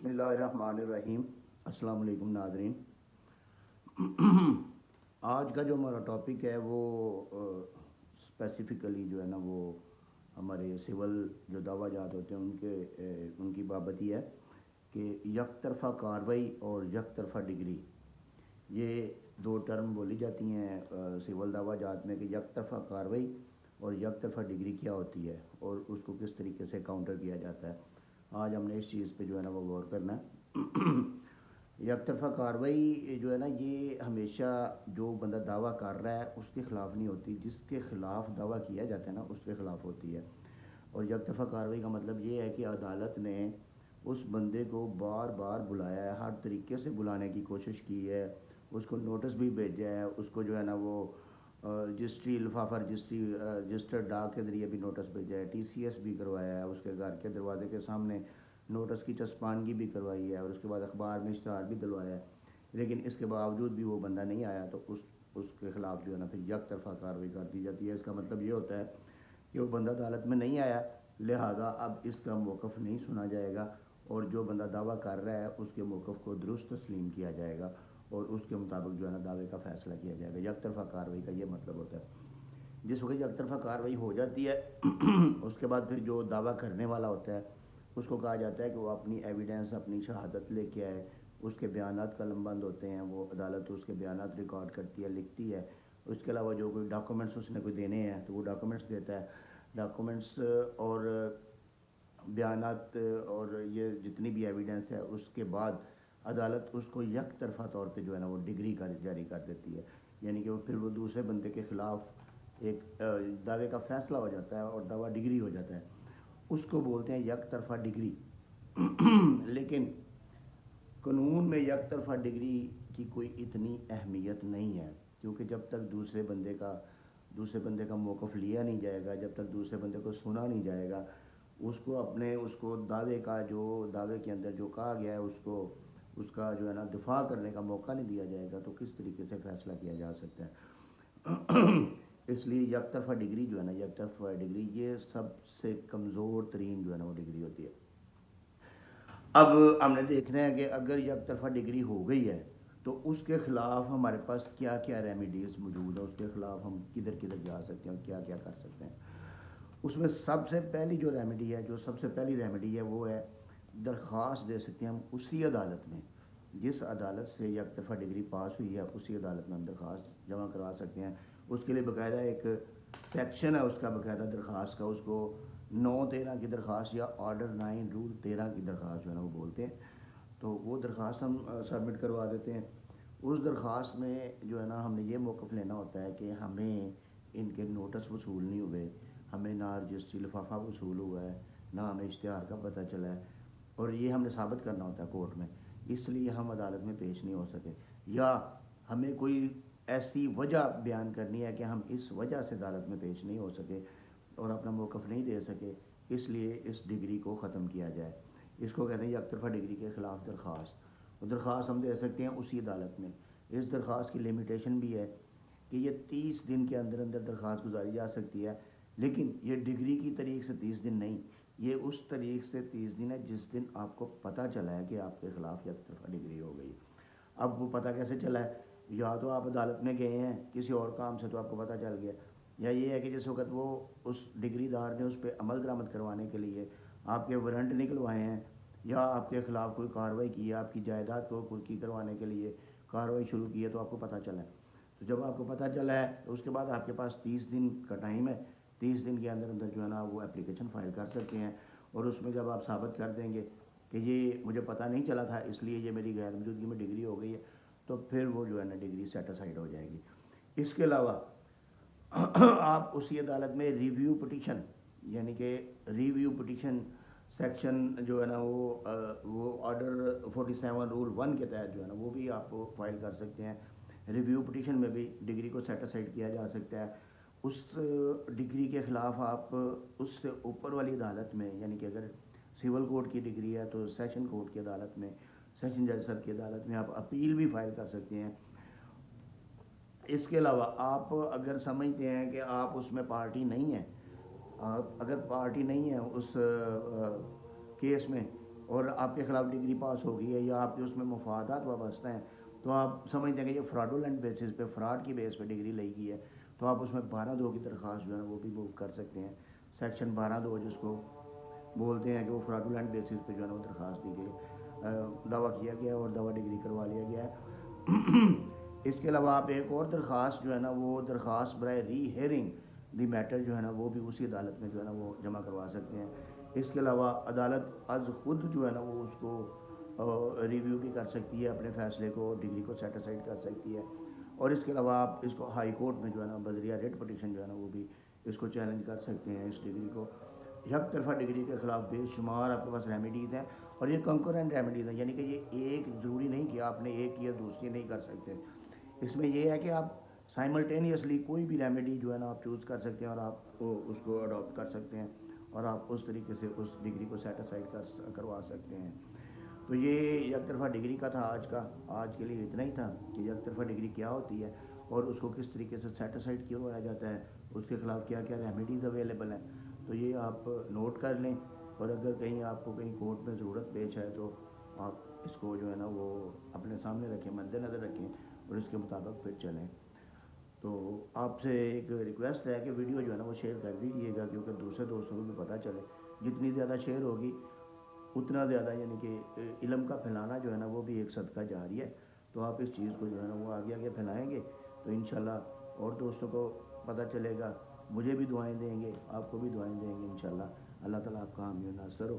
بسم اللہ الرحمن الرحیم۔ السلام علیکم ناظرین۔ آج کا جو ہمارا ٹاپک ہے وہ اسپیسیفکلی جو ہے نا وہ ہمارے سول جو دعویٰ جات ہوتے ہیں ان کی بابت ہی ہے کہ یک طرفہ کارروائی اور یک طرفہ ڈگری، یہ دو ٹرم بولی جاتی ہیں سول دعویٰ جات میں کہ یک طرفہ کارروائی اور یک طرفہ ڈگری کیا ہوتی ہے اور اس کو کس طریقے سے کاؤنٹر کیا جاتا ہے۔ آج ہم نے اس چیز پہ جو ہے نا وہ غور کرنا ہے۔ یک طرفہ کارروائی جو ہے نا یہ ہمیشہ جو بندہ دعویٰ کر رہا ہے اس کے خلاف نہیں ہوتی، جس کے خلاف دعویٰ کیا جاتا ہے نا اس کے خلاف ہوتی ہے۔ اور یک طرفہ کارروائی کا مطلب یہ ہے کہ عدالت نے اس بندے کو بار بار بلایا ہے، ہر طریقے سے بلانے کی کوشش کی ہے، اس کو نوٹس بھی بھیجا ہے، اس کو جو ہے نا وہ رجسٹری لفافہ رجسٹرڈ ڈاک کے ذریعے بھی نوٹس بھیجا ہے، ٹی سی ایس بھی کروایا ہے، اس کے گھر کے دروازے کے سامنے نوٹس کی چسپانگی بھی کروائی ہے اور اس کے بعد اخبار میں اشتہار بھی دلوایا ہے، لیکن اس کے باوجود بھی وہ بندہ نہیں آیا تو اس کے خلاف جو ہے نا پھر یک طرفہ کارروائی کر دی جاتی ہے۔ اس کا مطلب یہ ہوتا ہے کہ وہ بندہ عدالت میں نہیں آیا، لہٰذا اب اس کا موقف نہیں سنا جائے گا اور جو بندہ دعویٰ کر رہا ہے اس کے موقف کو درست تسلیم کیا جائے گا اور اس کے مطابق جو ہے نا دعوے کا فیصلہ کیا جائے گا۔ یک طرفہ کارروائی کا یہ مطلب ہوتا ہے۔ جس وقت یک طرفہ کارروائی ہو جاتی ہے اس کے بعد پھر جو دعویٰ کرنے والا ہوتا ہے اس کو کہا جاتا ہے کہ وہ اپنی ایویڈنس، اپنی شہادت لے کے آئے، اس کے بیانات قلم بند ہوتے ہیں، وہ عدالت اس کے بیانات ریکارڈ کرتی ہے، لکھتی ہے۔ اس کے علاوہ جو کوئی ڈاکومنٹس اس نے کوئی دینے ہیں تو وہ ڈاکومنٹس دیتا ہے۔ ڈاکومنٹس اور بیانات اور یہ جتنی بھی ایویڈنس ہے اس کے بعد عدالت اس کو یک طرفہ طور پہ جو ہے نا وہ ڈگری جاری کر دیتی ہے، یعنی کہ پھر وہ دوسرے بندے کے خلاف ایک دعوے کا فیصلہ ہو جاتا ہے اور دعویٰ ڈگری ہو جاتا ہے، اس کو بولتے ہیں یک طرفہ ڈگری۔ لیکن قانون میں یک طرفہ ڈگری کی کوئی اتنی اہمیت نہیں ہے، کیونکہ جب تک دوسرے بندے کا موقف لیا نہیں جائے گا، جب تک دوسرے بندے کو سنا نہیں جائے گا، اس کو دعوے کے اندر جو کہا گیا ہے اس کا جو ہے نا دفاع کرنے کا موقع نہیں دیا جائے گا تو کس طریقے سے فیصلہ کیا جا سکتا ہے۔ اس لیے یک طرفہ ڈگری جو ہے نا یک طرفہ ڈگری یہ سب سے کمزور ترین جو ہے نا وہ ڈگری ہوتی ہے۔ اب ہم نے دیکھنا ہے کہ اگر یک طرفہ ڈگری ہو گئی ہے تو اس کے خلاف ہمارے پاس کیا کیا ریمیڈیز موجود ہیں، اس کے خلاف ہم کدھر جا سکتے ہیں اور کیا کیا کر سکتے ہیں۔ اس میں سب سے پہلی جو پہلی ریمیڈی ہے وہ ہے درخواست دے سکتے ہیں ہم اسی عدالت میں، جس عدالت سے یک طرفہ ڈگری پاس ہوئی ہے اسی عدالت میں ہم درخواست جمع کروا سکتے ہیں۔ اس کے لیے باقاعدہ ایک سیکشن ہے اس کا، باقاعدہ درخواست کا، اس کو 9/13 کی درخواست یا آرڈر 9 رول 13 کی درخواست جو ہے نا وہ بولتے ہیں۔ تو وہ درخواست ہم سبمٹ کروا دیتے ہیں۔ اس درخواست میں جو ہے نا ہم نے یہ موقف لینا ہوتا ہے کہ ہمیں ان کے نوٹس وصول نہیں ہوئے، ہمیں نہ رجسٹری لفافہ وصول ہوا ہے، نہ ہمیں اشتہار کا پتہ چلا ہے، اور یہ ہم نے ثابت کرنا ہوتا ہے کورٹ میں، اس لیے ہم عدالت میں پیش نہیں ہو سکے، یا ہمیں کوئی ایسی وجہ بیان کرنی ہے کہ ہم اس وجہ سے عدالت میں پیش نہیں ہو سکے اور اپنا موقف نہیں دے سکے، اس لیے اس ڈگری کو ختم کیا جائے۔ اس کو کہتے ہیں یک طرفہ ڈگری کے خلاف درخواست۔ درخواست ہم دے سکتے ہیں اسی عدالت میں۔ اس درخواست کی لیمیٹیشن بھی ہے کہ یہ 30 دن کے اندر درخواست گزاری جا سکتی ہے، لیکن یہ ڈگری کی تاریخ سے 30 دن نہیں، یہ اس تاریخ سے 30 دن ہے جس دن آپ کو پتہ چلا ہے کہ آپ کے خلاف یک طرفہ ڈگری ہو گئی۔ اب وہ پتہ کیسے چلا ہے؟ یا تو آپ عدالت میں گئے ہیں کسی اور کام سے تو آپ کو پتہ چل گیا، یا یہ ہے کہ جس وقت وہ اس ڈگری دار نے اس پہ عمل درآمد کروانے کے لیے آپ کے وارنٹ نکلوائے ہیں یا آپ کے خلاف کوئی کارروائی کی ہے، آپ کی جائیداد کو کچھ کروانے کے لیے کارروائی شروع کی ہے تو آپ کو پتہ چلا ہے۔ تو جب آپ کو پتہ چلا ہے تو اس کے بعد آپ کے پاس 30 دن کا ٹائم ہے، 30 دن کے اندر جو ہے نا وہ اپلیکیشن فائل کر سکتے ہیں، اور اس میں جب آپ ثابت کر دیں گے کہ یہ مجھے پتہ نہیں چلا تھا اس لیے یہ میری غیر موجودگی میں ڈگری ہو گئی ہے، تو پھر وہ جو ہے نا ڈگری سیٹ اسائڈ ہو جائے گی۔ اس کے علاوہ آپ اسی عدالت میں ریویو پٹیشن، یعنی کہ ریویو پٹیشن سیکشن جو ہے نا وہ آرڈر 47 رول 1 کے تحت جو ہے نا وہ بھی آپ فائل کر سکتے ہیں۔ ریویو پٹیشن میں بھی ڈگری کو سیٹ اسائڈ کیا جا سکتا ہے۔ اس ڈگری کے خلاف آپ اس سے اوپر والی عدالت میں، یعنی کہ اگر سول کورٹ کی ڈگری ہے تو سیشن کورٹ کی عدالت میں، سیشن جج صاحب کی عدالت میں آپ اپیل بھی فائل کر سکتے ہیں۔ اس کے علاوہ آپ اگر سمجھتے ہیں کہ آپ اس میں پارٹی نہیں ہیں، اگر پارٹی نہیں ہے اس کیس میں اور آپ کے خلاف ڈگری پاس ہو گئی ہے یا آپ کے اس میں مفادات وابستہ ہیں تو آپ سمجھتے ہیں کہ یہ فراڈولنٹ بیسس پہ، فراڈ کی بیس پہ ڈگری لئی گئی ہے، تو آپ اس میں 12(2) کی درخواست جو ہے وہ بھی وہ کر سکتے ہیں۔ سیکشن 12(2) جس کو بولتے ہیں کہ وہ فراڈولنٹ بیسس پہ جو ہے نا وہ درخواست دی گئی، دعویٰ کیا گیا اور دعویٰ ڈگری کروا لیا گیا ہے۔ اس کے علاوہ آپ ایک اور درخواست جو ہے نا وہ درخواست برائے ری ہیئرنگ دی میٹر جو ہے نا وہ بھی اسی عدالت میں جو ہے نا وہ جمع کروا سکتے ہیں۔ اس کے علاوہ عدالت از خود جو ہے نا وہ اس کو ریویو بھی کر سکتی ہے، اپنے فیصلے کو، ڈگری کو سیٹ اسائڈ کر سکتی ہے۔ اور اس کے علاوہ آپ اس کو ہائی کورٹ میں جو ہے نا بذریعہ ریٹ پٹیشن جو ہے نا وہ بھی اس کو چیلنج کر سکتے ہیں، اس ڈگری کو۔ یک طرفہ ڈگری کے خلاف بے شمار آپ کے پاس ریمیڈیز ہیں، اور یہ کنکورنٹ ریمیڈیز ہیں، یعنی کہ یہ ایک ضروری نہیں کہ آپ نے ایک کیا دوسری نہیں کر سکتے۔ اس میں یہ ہے کہ آپ سائملٹینیسلی کوئی بھی ریمیڈی جو ہے نا آپ چوز کر سکتے ہیں اور آپ اس کو اڈاپٹ کر سکتے ہیں، اور آپ اس طریقے سے اس ڈگری کو سیٹ اسائڈ کروا سکتے ہیں۔ تو یہ یک طرفہ ڈگری کا تھا آج کے لیے اتنا ہی تھا کہ یک طرفہ ڈگری کیا ہوتی ہے اور اس کو کس طریقے سے سیٹ اسائڈ کروایا جاتا ہے، اس کے خلاف کیا کیا ریمیڈیز اویلیبل ہیں۔ تو یہ آپ نوٹ کر لیں، اور اگر کہیں آپ کو کہیں کورٹ میں ضرورت پیش ہے تو آپ اس کو جو ہے نا وہ اپنے سامنے رکھیں، مد نظر رکھیں، اور اس کے مطابق پھر چلیں۔ تو آپ سے ایک ریکویسٹ ہے کہ ویڈیو جو ہے نا وہ شیئر کر دیجیے گا، کیونکہ دوسرے دوستوں کو بھی پتہ چلے۔ جتنی زیادہ شیئر ہوگی اتنا زیادہ یعنی کہ علم کا پھیلانا جو ہے نا وہ بھی ایک صدقہ جاری ہے۔ تو آپ اس چیز کو جو ہے نا وہ آگے پھیلائیں گے تو انشاءاللہ اور دوستوں کو پتہ چلے گا، مجھے بھی دعائیں دیں گے، آپ کو بھی دعائیں دیں گے انشاءاللہ۔ اللہ تعالیٰ آپ کا حامی و ناصر ہو۔